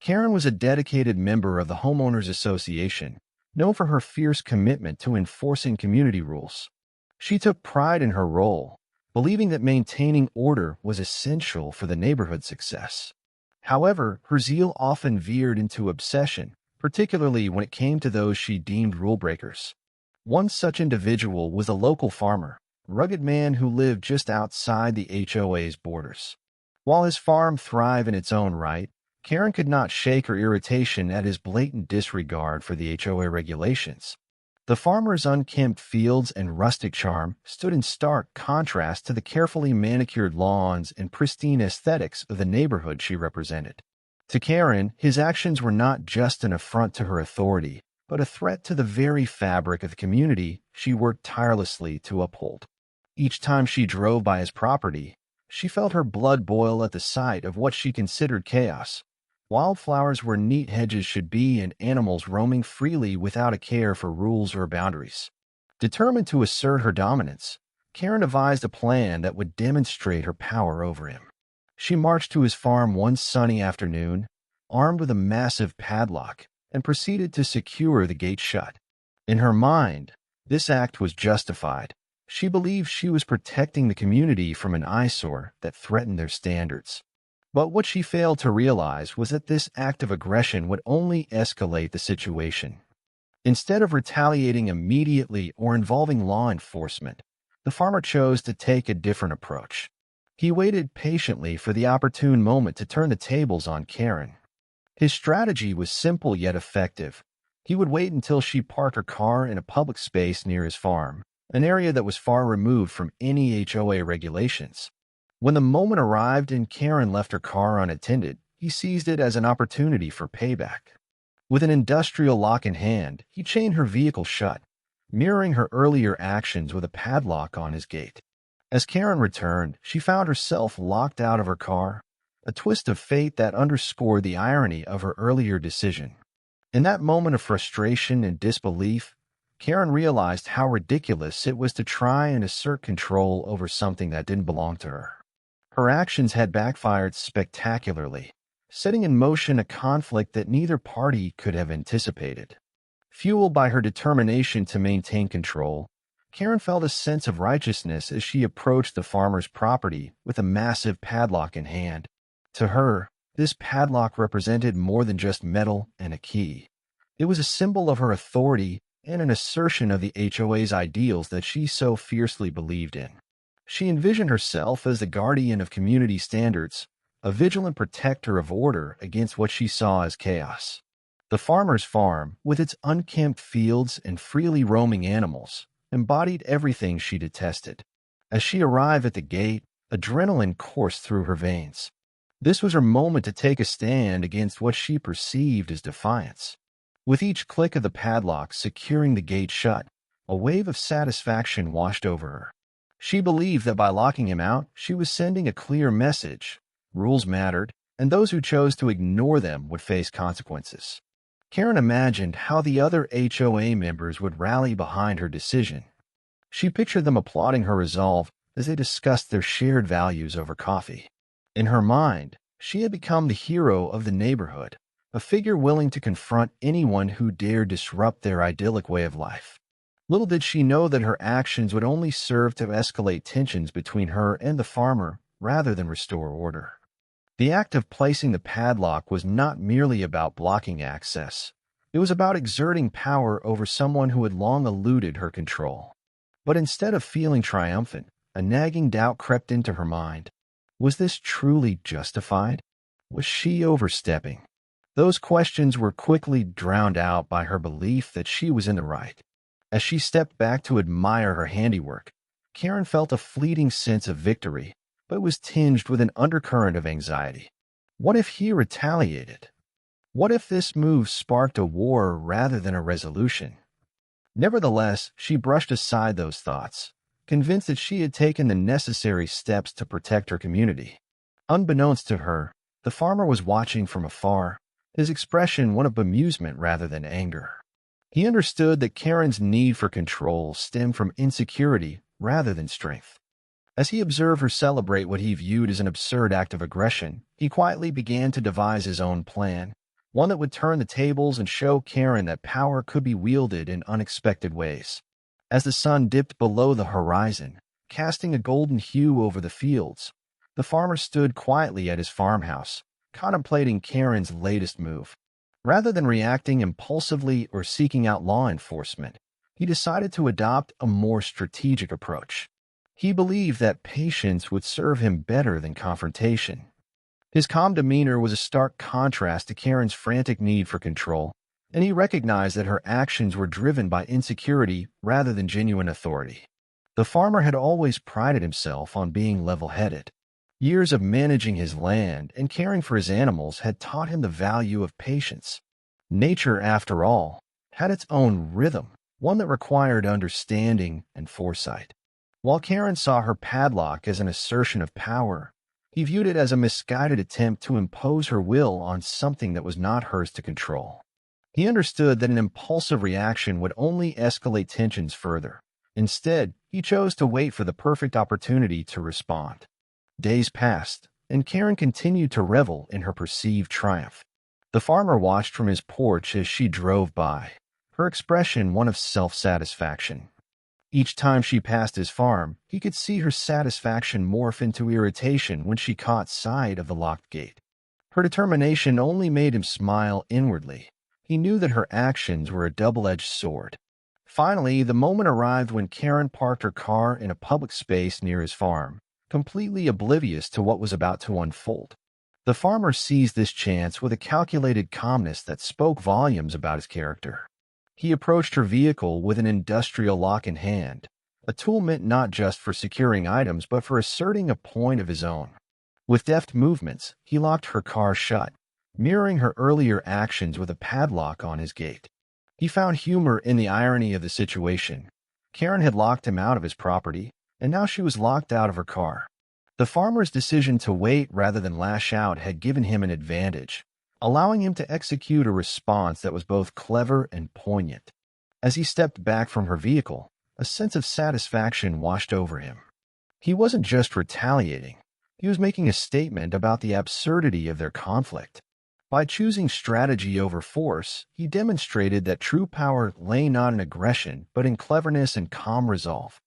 Karen was a dedicated member of the Homeowners Association, known for her fierce commitment to enforcing community rules. She took pride in her role, believing that maintaining order was essential for the neighborhood's success. However, her zeal often veered into obsession, particularly when it came to those she deemed rule breakers. One such individual was a local farmer, a rugged man who lived just outside the HOA's borders. While his farm thrived in its own right, Karen could not shake her irritation at his blatant disregard for the HOA regulations. The farmer's unkempt fields and rustic charm stood in stark contrast to the carefully manicured lawns and pristine aesthetics of the neighborhood she represented. To Karen, his actions were not just an affront to her authority, but a threat to the very fabric of the community she worked tirelessly to uphold. Each time she drove by his property, she felt her blood boil at the sight of what she considered chaos. Wildflowers where neat hedges should be and animals roaming freely without a care for rules or boundaries. Determined to assert her dominance, Karen devised a plan that would demonstrate her power over him. She marched to his farm one sunny afternoon, armed with a massive padlock, and proceeded to secure the gate shut. In her mind, this act was justified. She believed she was protecting the community from an eyesore that threatened their standards. But what she failed to realize was that this act of aggression would only escalate the situation. Instead of retaliating immediately or involving law enforcement, the farmer chose to take a different approach. He waited patiently for the opportune moment to turn the tables on Karen. His strategy was simple yet effective. He would wait until she parked her car in a public space near his farm, an area that was far removed from any HOA regulations. When the moment arrived and Karen left her car unattended, he seized it as an opportunity for payback. With an industrial lock in hand, he chained her vehicle shut, mirroring her earlier actions with a padlock on his gate. As Karen returned, she found herself locked out of her car, a twist of fate that underscored the irony of her earlier decision. In that moment of frustration and disbelief, Karen realized how ridiculous it was to try and assert control over something that didn't belong to her. Her actions had backfired spectacularly, setting in motion a conflict that neither party could have anticipated. Fueled by her determination to maintain control, Karen felt a sense of righteousness as she approached the farmer's property with a massive padlock in hand. To her, this padlock represented more than just metal and a key. It was a symbol of her authority and an assertion of the HOA's ideals that she so fiercely believed in. She envisioned herself as the guardian of community standards, a vigilant protector of order against what she saw as chaos. The farmer's farm, with its unkempt fields and freely roaming animals, embodied everything she detested. As she arrived at the gate, adrenaline coursed through her veins. This was her moment to take a stand against what she perceived as defiance. With each click of the padlock securing the gate shut, a wave of satisfaction washed over her. She believed that by locking him out, she was sending a clear message. Rules mattered, and those who chose to ignore them would face consequences. Karen imagined how the other HOA members would rally behind her decision. She pictured them applauding her resolve as they discussed their shared values over coffee. In her mind, she had become the hero of the neighborhood, a figure willing to confront anyone who dared disrupt their idyllic way of life. Little did she know that her actions would only serve to escalate tensions between her and the farmer rather than restore order. The act of placing the padlock was not merely about blocking access. It was about exerting power over someone who had long eluded her control. But instead of feeling triumphant, a nagging doubt crept into her mind. Was this truly justified? Was she overstepping? Those questions were quickly drowned out by her belief that she was in the right. As she stepped back to admire her handiwork, Karen felt a fleeting sense of victory, but was tinged with an undercurrent of anxiety. What if he retaliated? What if this move sparked a war rather than a resolution? Nevertheless, she brushed aside those thoughts, convinced that she had taken the necessary steps to protect her community. Unbeknownst to her, the farmer was watching from afar, his expression one of bemusement rather than anger. He understood that Karen's need for control stemmed from insecurity rather than strength. As he observed her celebrate what he viewed as an absurd act of aggression, he quietly began to devise his own plan, one that would turn the tables and show Karen that power could be wielded in unexpected ways. As the sun dipped below the horizon, casting a golden hue over the fields, the farmer stood quietly at his farmhouse, contemplating Karen's latest move. Rather than reacting impulsively or seeking out law enforcement, he decided to adopt a more strategic approach. He believed that patience would serve him better than confrontation. His calm demeanor was a stark contrast to Karen's frantic need for control, and he recognized that her actions were driven by insecurity rather than genuine authority. The farmer had always prided himself on being level-headed. Years of managing his land and caring for his animals had taught him the value of patience. Nature, after all, had its own rhythm, one that required understanding and foresight. While Karen saw her padlock as an assertion of power, he viewed it as a misguided attempt to impose her will on something that was not hers to control. He understood that an impulsive reaction would only escalate tensions further. Instead, he chose to wait for the perfect opportunity to respond. Days passed, and Karen continued to revel in her perceived triumph. The farmer watched from his porch as she drove by, her expression one of self-satisfaction. Each time she passed his farm, he could see her satisfaction morph into irritation when she caught sight of the locked gate. Her determination only made him smile inwardly. He knew that her actions were a double-edged sword. Finally, the moment arrived when Karen parked her car in a public space near his farm, completely oblivious to what was about to unfold. The farmer seized this chance with a calculated calmness that spoke volumes about his character. He approached her vehicle with an industrial lock in hand, a tool meant not just for securing items but for asserting a point of his own. With deft movements, he locked her car shut, mirroring her earlier actions with a padlock on his gate. He found humor in the irony of the situation. Karen had locked him out of his property, and now she was locked out of her car. The farmer's decision to wait rather than lash out had given him an advantage, allowing him to execute a response that was both clever and poignant. As he stepped back from her vehicle, a sense of satisfaction washed over him. He wasn't just retaliating. He was making a statement about the absurdity of their conflict. By choosing strategy over force, he demonstrated that true power lay not in aggression, but in cleverness and calm resolve.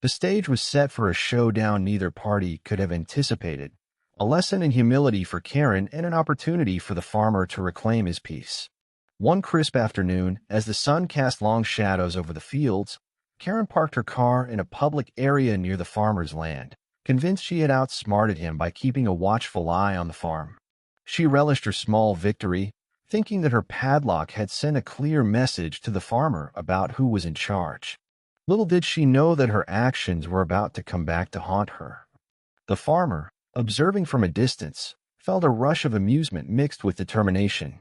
The stage was set for a showdown neither party could have anticipated, a lesson in humility for Karen and an opportunity for the farmer to reclaim his peace. One crisp afternoon, as the sun cast long shadows over the fields, Karen parked her car in a public area near the farmer's land, convinced she had outsmarted him by keeping a watchful eye on the farm. She relished her small victory, thinking that her padlock had sent a clear message to the farmer about who was in charge. Little did she know that her actions were about to come back to haunt her. The farmer, observing from a distance, felt a rush of amusement mixed with determination.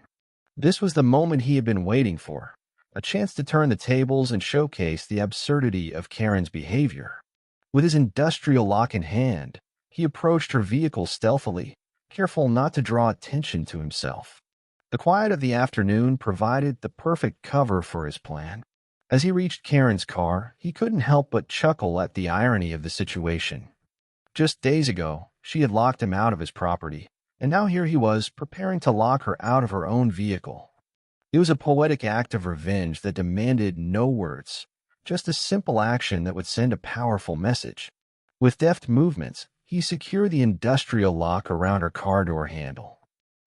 This was the moment he had been waiting for, a chance to turn the tables and showcase the absurdity of Karen's behavior. With his industrial lock in hand, he approached her vehicle stealthily, careful not to draw attention to himself. The quiet of the afternoon provided the perfect cover for his plan. As he reached Karen's car, he couldn't help but chuckle at the irony of the situation. Just days ago, she had locked him out of his property, and now here he was preparing to lock her out of her own vehicle. It was a poetic act of revenge that demanded no words, just a simple action that would send a powerful message. With deft movements, he secured the industrial lock around her car door handle.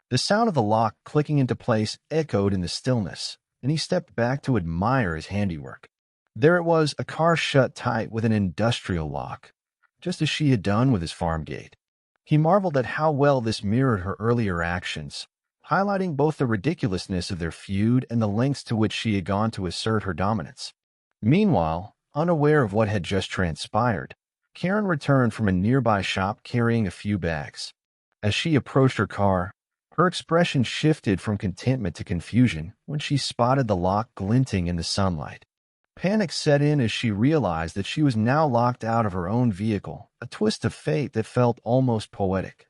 The sound of the lock clicking into place echoed in the stillness, and he stepped back to admire his handiwork. There it was, a car shut tight with an industrial lock, just as she had done with his farm gate. He marveled at how well this mirrored her earlier actions, highlighting both the ridiculousness of their feud and the lengths to which she had gone to assert her dominance. Meanwhile, unaware of what had just transpired, Karen returned from a nearby shop carrying a few bags. As she approached her car, her expression shifted from contentment to confusion when she spotted the lock glinting in the sunlight. Panic set in as she realized that she was now locked out of her own vehicle, a twist of fate that felt almost poetic.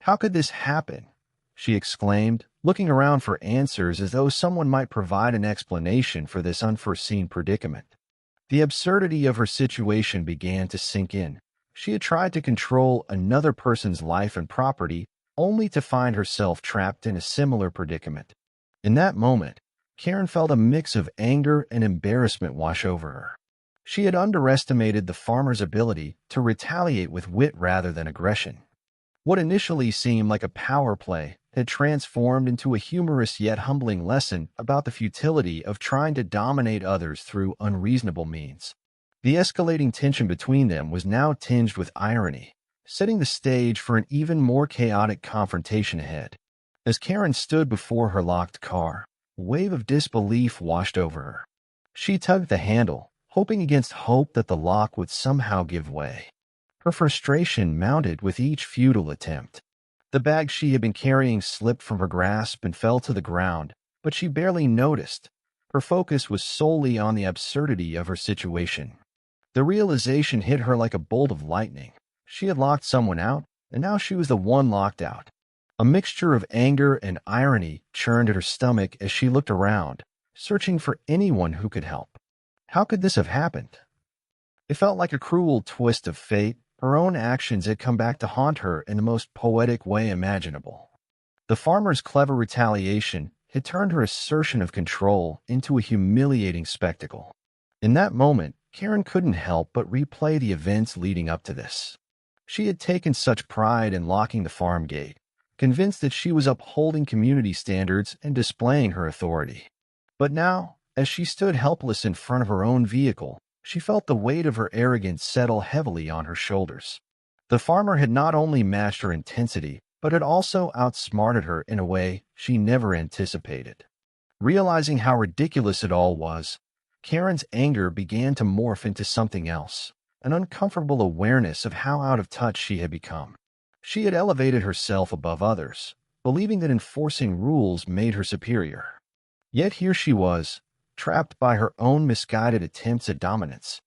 "How could this happen?" she exclaimed, looking around for answers as though someone might provide an explanation for this unforeseen predicament. The absurdity of her situation began to sink in. She had tried to control another person's life and property, only to find herself trapped in a similar predicament. In that moment, Karen felt a mix of anger and embarrassment wash over her. She had underestimated the farmer's ability to retaliate with wit rather than aggression. What initially seemed like a power play had transformed into a humorous yet humbling lesson about the futility of trying to dominate others through unreasonable means. The escalating tension between them was now tinged with irony, setting the stage for an even more chaotic confrontation ahead. As Karen stood before her locked car, a wave of disbelief washed over her. She tugged the handle, hoping against hope that the lock would somehow give way. Her frustration mounted with each futile attempt. The bag she had been carrying slipped from her grasp and fell to the ground, but she barely noticed. Her focus was solely on the absurdity of her situation. The realization hit her like a bolt of lightning. She had locked someone out, and now she was the one locked out. A mixture of anger and irony churned at her stomach as she looked around, searching for anyone who could help. How could this have happened? It felt like a cruel twist of fate. Her own actions had come back to haunt her in the most poetic way imaginable. The farmer's clever retaliation had turned her assertion of control into a humiliating spectacle. In that moment, Karen couldn't help but replay the events leading up to this. She had taken such pride in locking the farm gate, convinced that she was upholding community standards and displaying her authority. But now, as she stood helpless in front of her own vehicle, she felt the weight of her arrogance settle heavily on her shoulders. The farmer had not only matched her intensity, but had also outsmarted her in a way she never anticipated. Realizing how ridiculous it all was, Karen's anger began to morph into something else, an uncomfortable awareness of how out of touch she had become. She had elevated herself above others, believing that enforcing rules made her superior. Yet here she was, trapped by her own misguided attempts at dominance.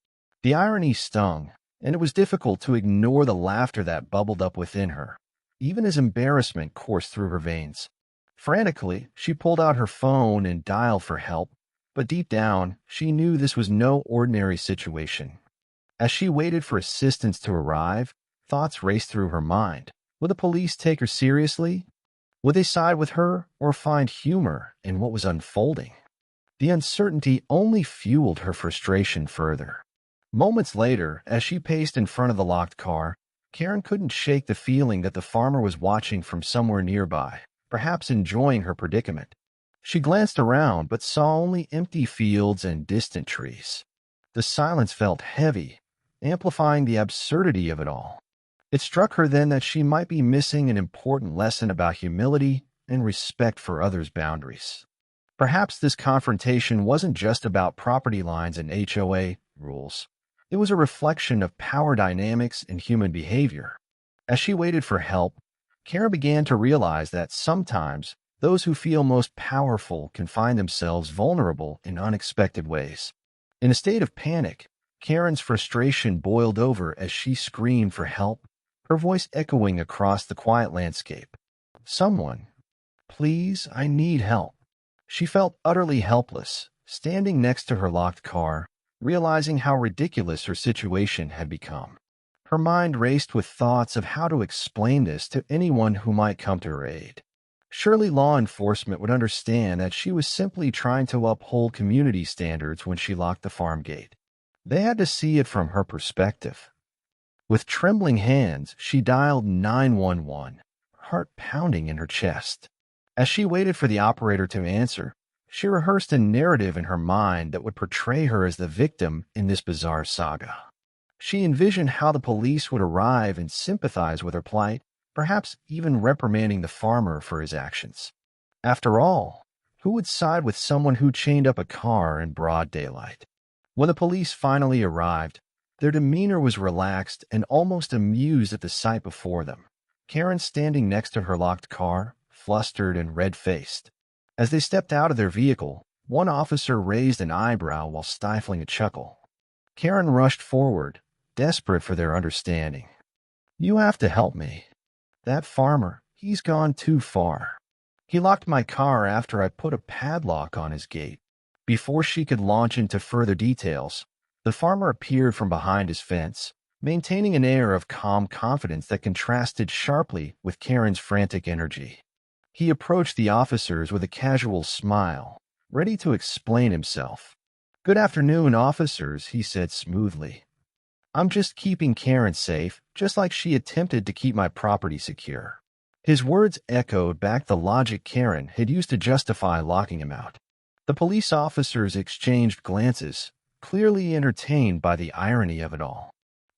The irony stung, and it was difficult to ignore the laughter that bubbled up within her, even as embarrassment coursed through her veins. Frantically, she pulled out her phone and dialed for help, but deep down, she knew this was no ordinary situation. As she waited for assistance to arrive, thoughts raced through her mind. Would the police take her seriously? Would they side with her or find humor in what was unfolding? The uncertainty only fueled her frustration further. Moments later, as she paced in front of the locked car, Karen couldn't shake the feeling that the farmer was watching from somewhere nearby, perhaps enjoying her predicament. She glanced around but saw only empty fields and distant trees. The silence felt heavy, amplifying the absurdity of it all. It struck her then that she might be missing an important lesson about humility and respect for others' boundaries. Perhaps this confrontation wasn't just about property lines and HOA rules. It was a reflection of power dynamics and human behavior. As she waited for help, Karen began to realize that sometimes those who feel most powerful can find themselves vulnerable in unexpected ways. In a state of panic, Karen's frustration boiled over as she screamed for help, her voice echoing across the quiet landscape. "Someone, please, I need help." She felt utterly helpless, standing next to her locked car, realizing how ridiculous her situation had become. Her mind raced with thoughts of how to explain this to anyone who might come to her aid. Surely law enforcement would understand that she was simply trying to uphold community standards when she locked the farm gate. They had to see it from her perspective. With trembling hands, she dialed 911, heart pounding in her chest. As she waited for the operator to answer, she rehearsed a narrative in her mind that would portray her as the victim in this bizarre saga. She envisioned how the police would arrive and sympathize with her plight, perhaps even reprimanding the farmer for his actions. After all, who would side with someone who chained up a car in broad daylight? When the police finally arrived, their demeanor was relaxed and almost amused at the sight before them. Karen standing next to her locked car, flustered and red-faced. As they stepped out of their vehicle, one officer raised an eyebrow while stifling a chuckle. Karen rushed forward, desperate for their understanding. "You have to help me. That farmer, he's gone too far. He locked my car after I put a padlock on his gate." Before she could launch into further details, the farmer appeared from behind his fence, maintaining an air of calm confidence that contrasted sharply with Karen's frantic energy. He approached the officers with a casual smile, ready to explain himself. "Good afternoon, officers," he said smoothly. "I'm just keeping Karen safe, just like she attempted to keep my property secure." His words echoed back the logic Karen had used to justify locking him out. The police officers exchanged glances, clearly entertained by the irony of it all.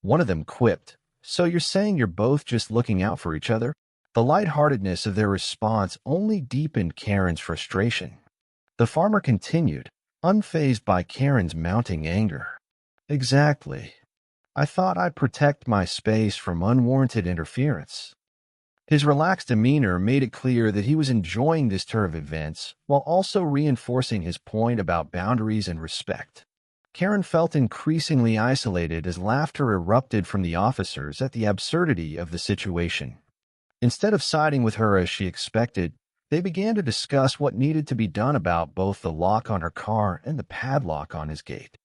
One of them quipped, "So you're saying you're both just looking out for each other?" The lightheartedness of their response only deepened Karen's frustration. The farmer continued, unfazed by Karen's mounting anger. "Exactly. I thought I'd protect my space from unwarranted interference." His relaxed demeanor made it clear that he was enjoying this turn of events while also reinforcing his point about boundaries and respect. Karen felt increasingly isolated as laughter erupted from the officers at the absurdity of the situation. Instead of siding with her as she expected, they began to discuss what needed to be done about both the lock on her car and the padlock on his gate.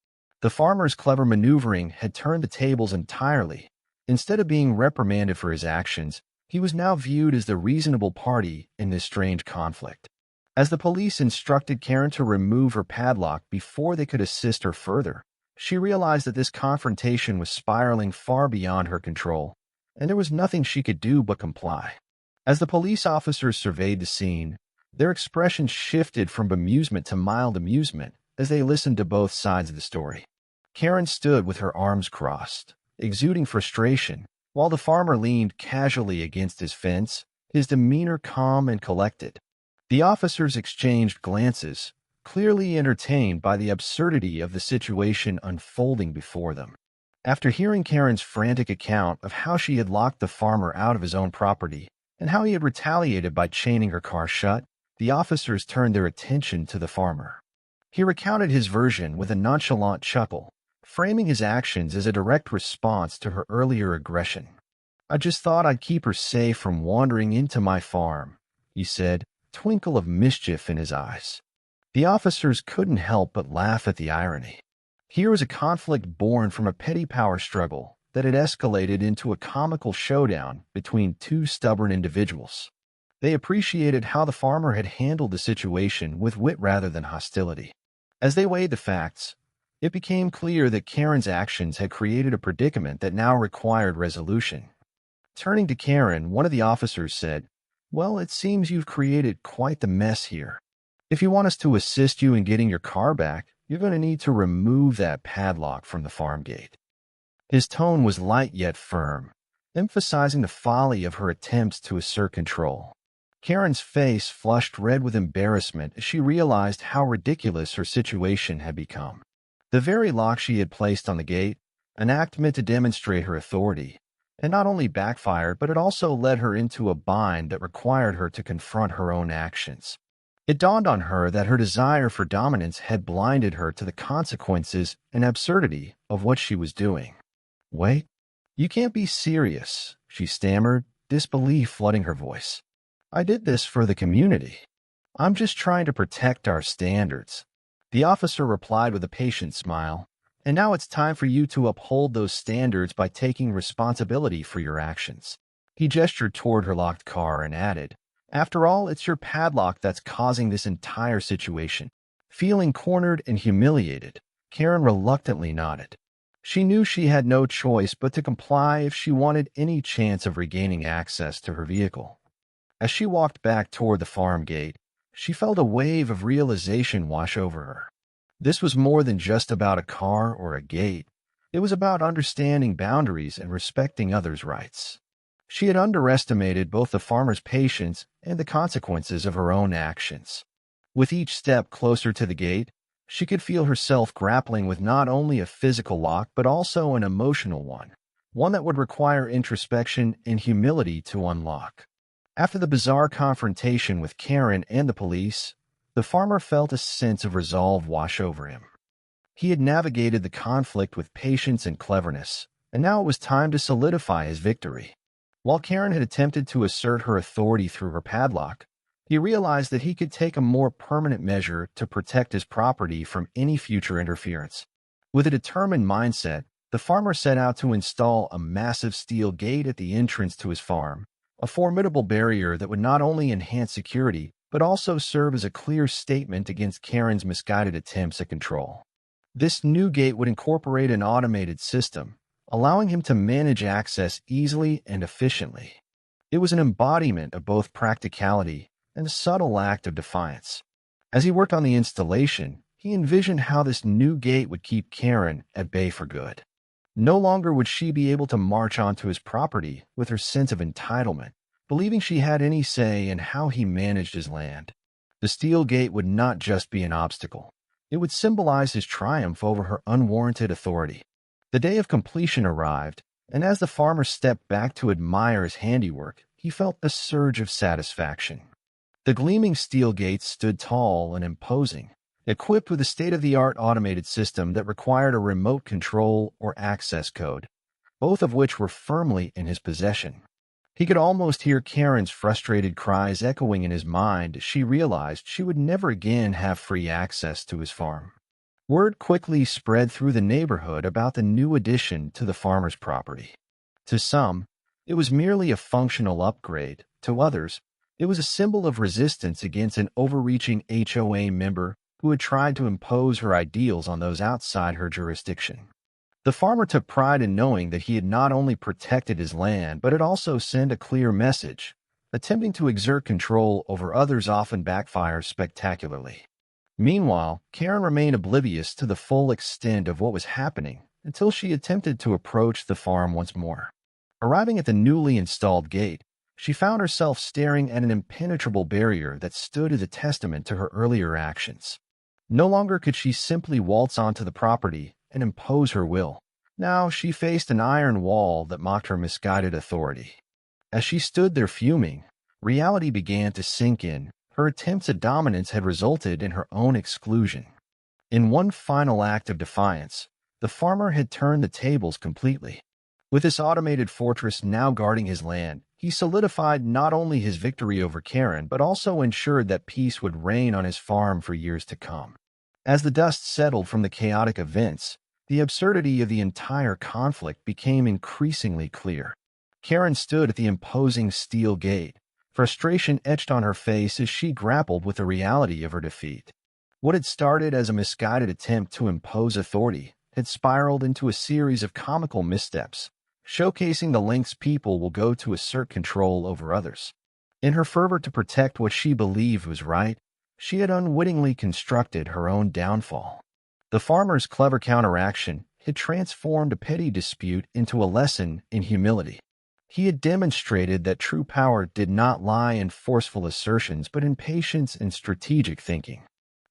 The farmer's clever maneuvering had turned the tables entirely. Instead of being reprimanded for his actions, he was now viewed as the reasonable party in this strange conflict. As the police instructed Karen to remove her padlock before they could assist her further, she realized that this confrontation was spiraling far beyond her control, and there was nothing she could do but comply. As the police officers surveyed the scene, their expressions shifted from bemusement to mild amusement as they listened to both sides of the story. Karen stood with her arms crossed, exuding frustration, while the farmer leaned casually against his fence, his demeanor calm and collected. The officers exchanged glances, clearly entertained by the absurdity of the situation unfolding before them. After hearing Karen's frantic account of how she had locked the farmer out of his own property and how he had retaliated by chaining her car shut, the officers turned their attention to the farmer. He recounted his version with a nonchalant chuckle, framing his actions as a direct response to her earlier aggression. "I just thought I'd keep her safe from wandering into my farm," he said, twinkle of mischief in his eyes. The officers couldn't help but laugh at the irony. Here was a conflict born from a petty power struggle that had escalated into a comical showdown between two stubborn individuals. They appreciated how the farmer had handled the situation with wit rather than hostility. As they weighed the facts, it became clear that Karen's actions had created a predicament that now required resolution. Turning to Karen, one of the officers said, "Well, it seems you've created quite the mess here. If you want us to assist you in getting your car back, you're going to need to remove that padlock from the farm gate." His tone was light yet firm, emphasizing the folly of her attempts to assert control. Karen's face flushed red with embarrassment as she realized how ridiculous her situation had become. The very lock she had placed on the gate, an act meant to demonstrate her authority, and not only backfired, but it also led her into a bind that required her to confront her own actions. It dawned on her that her desire for dominance had blinded her to the consequences and absurdity of what she was doing. "Wait, you can't be serious," she stammered, disbelief flooding her voice. "I did this for the community. I'm just trying to protect our standards." The officer replied with a patient smile, "And now it's time for you to uphold those standards by taking responsibility for your actions." He gestured toward her locked car and added, "After all, it's your padlock that's causing this entire situation." Feeling cornered and humiliated, Karen reluctantly nodded. She knew she had no choice but to comply if she wanted any chance of regaining access to her vehicle. As she walked back toward the farm gate, she felt a wave of realization wash over her. This was more than just about a car or a gate. It was about understanding boundaries and respecting others' rights. She had underestimated both the farmer's patience and the consequences of her own actions. With each step closer to the gate, she could feel herself grappling with not only a physical lock but also an emotional one that would require introspection and humility to unlock. After the bizarre confrontation with Karen and the police, the farmer felt a sense of resolve wash over him. He had navigated the conflict with patience and cleverness, and now it was time to solidify his victory. While Karen had attempted to assert her authority through her padlock, he realized that he could take a more permanent measure to protect his property from any future interference. With a determined mindset, the farmer set out to install a massive steel gate at the entrance to his farm, a formidable barrier that would not only enhance security, but also serve as a clear statement against Karen's misguided attempts at control. This new gate would incorporate an automated system, allowing him to manage access easily and efficiently. It was an embodiment of both practicality and a subtle act of defiance. As he worked on the installation, he envisioned how this new gate would keep Karen at bay for good. No longer would she be able to march onto his property with her sense of entitlement, believing she had any say in how he managed his land. The steel gate would not just be an obstacle. It would symbolize his triumph over her unwarranted authority. The day of completion arrived, and as the farmer stepped back to admire his handiwork, he felt a surge of satisfaction. The gleaming steel gates stood tall and imposing, equipped with a state-of-the-art automated system that required a remote control or access code, both of which were firmly in his possession. He could almost hear Karen's frustrated cries echoing in his mind as she realized she would never again have free access to his farm. Word quickly spread through the neighborhood about the new addition to the farmer's property. To some, it was merely a functional upgrade. To others, it was a symbol of resistance against an overreaching HOA member who had tried to impose her ideals on those outside her jurisdiction. The farmer took pride in knowing that he had not only protected his land, but had also sent a clear message. Attempting to exert control over others often backfires spectacularly. Meanwhile, Karen remained oblivious to the full extent of what was happening until she attempted to approach the farm once more. Arriving at the newly installed gate, she found herself staring at an impenetrable barrier that stood as a testament to her earlier actions. No longer could she simply waltz onto the property and impose her will. Now she faced an iron wall that mocked her misguided authority. As she stood there fuming, reality began to sink in. Her attempts at dominance had resulted in her own exclusion. In one final act of defiance, the farmer had turned the tables completely. With this automated fortress now guarding his land, he solidified not only his victory over Karen, but also ensured that peace would reign on his farm for years to come. As the dust settled from the chaotic events, the absurdity of the entire conflict became increasingly clear. Karen stood at the imposing steel gate, frustration etched on her face as she grappled with the reality of her defeat. What had started as a misguided attempt to impose authority had spiraled into a series of comical missteps, showcasing the lengths people will go to assert control over others. In her fervor to protect what she believed was right, she had unwittingly constructed her own downfall. The farmer's clever counteraction had transformed a petty dispute into a lesson in humility. He had demonstrated that true power did not lie in forceful assertions, but in patience and strategic thinking.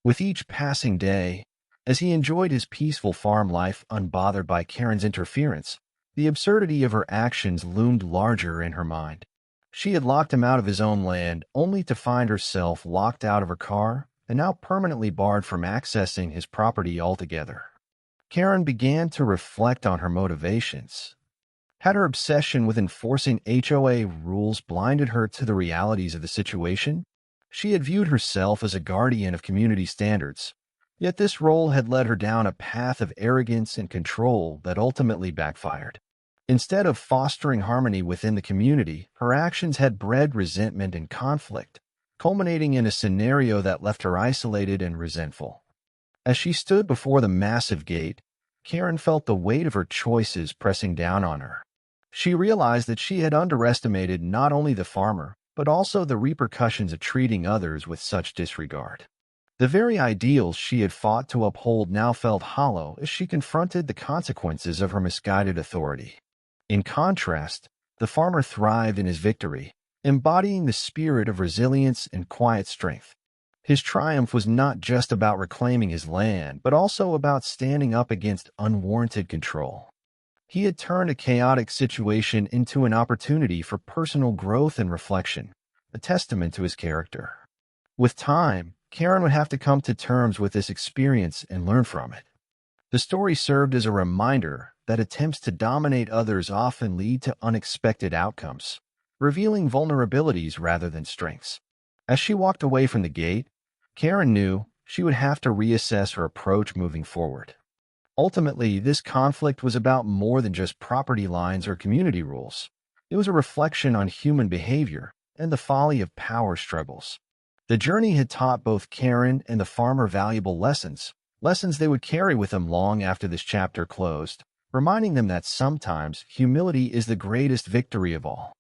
With each passing day, as he enjoyed his peaceful farm life unbothered by Karen's interference, the absurdity of her actions loomed larger in her mind. She had locked him out of his own land only to find herself locked out of her car and now permanently barred from accessing his property altogether. Karen began to reflect on her motivations. Had her obsession with enforcing HOA rules blinded her to the realities of the situation? She had viewed herself as a guardian of community standards, yet this role had led her down a path of arrogance and control that ultimately backfired. Instead of fostering harmony within the community, her actions had bred resentment and conflict, culminating in a scenario that left her isolated and resentful. As she stood before the massive gate, Karen felt the weight of her choices pressing down on her. She realized that she had underestimated not only the farmer, but also the repercussions of treating others with such disregard. The very ideals she had fought to uphold now felt hollow as she confronted the consequences of her misguided authority. In contrast, the farmer thrived in his victory, embodying the spirit of resilience and quiet strength. His triumph was not just about reclaiming his land, but also about standing up against unwarranted control. He had turned a chaotic situation into an opportunity for personal growth and reflection, a testament to his character. With time, Karen would have to come to terms with this experience and learn from it. The story served as a reminder that attempts to dominate others often lead to unexpected outcomes, revealing vulnerabilities rather than strengths. As she walked away from the gate, Karen knew she would have to reassess her approach moving forward. Ultimately, this conflict was about more than just property lines or community rules. It was a reflection on human behavior and the folly of power struggles. The journey had taught both Karen and the farmer valuable lessons they would carry with them long after this chapter closed, reminding them that sometimes humility is the greatest victory of all.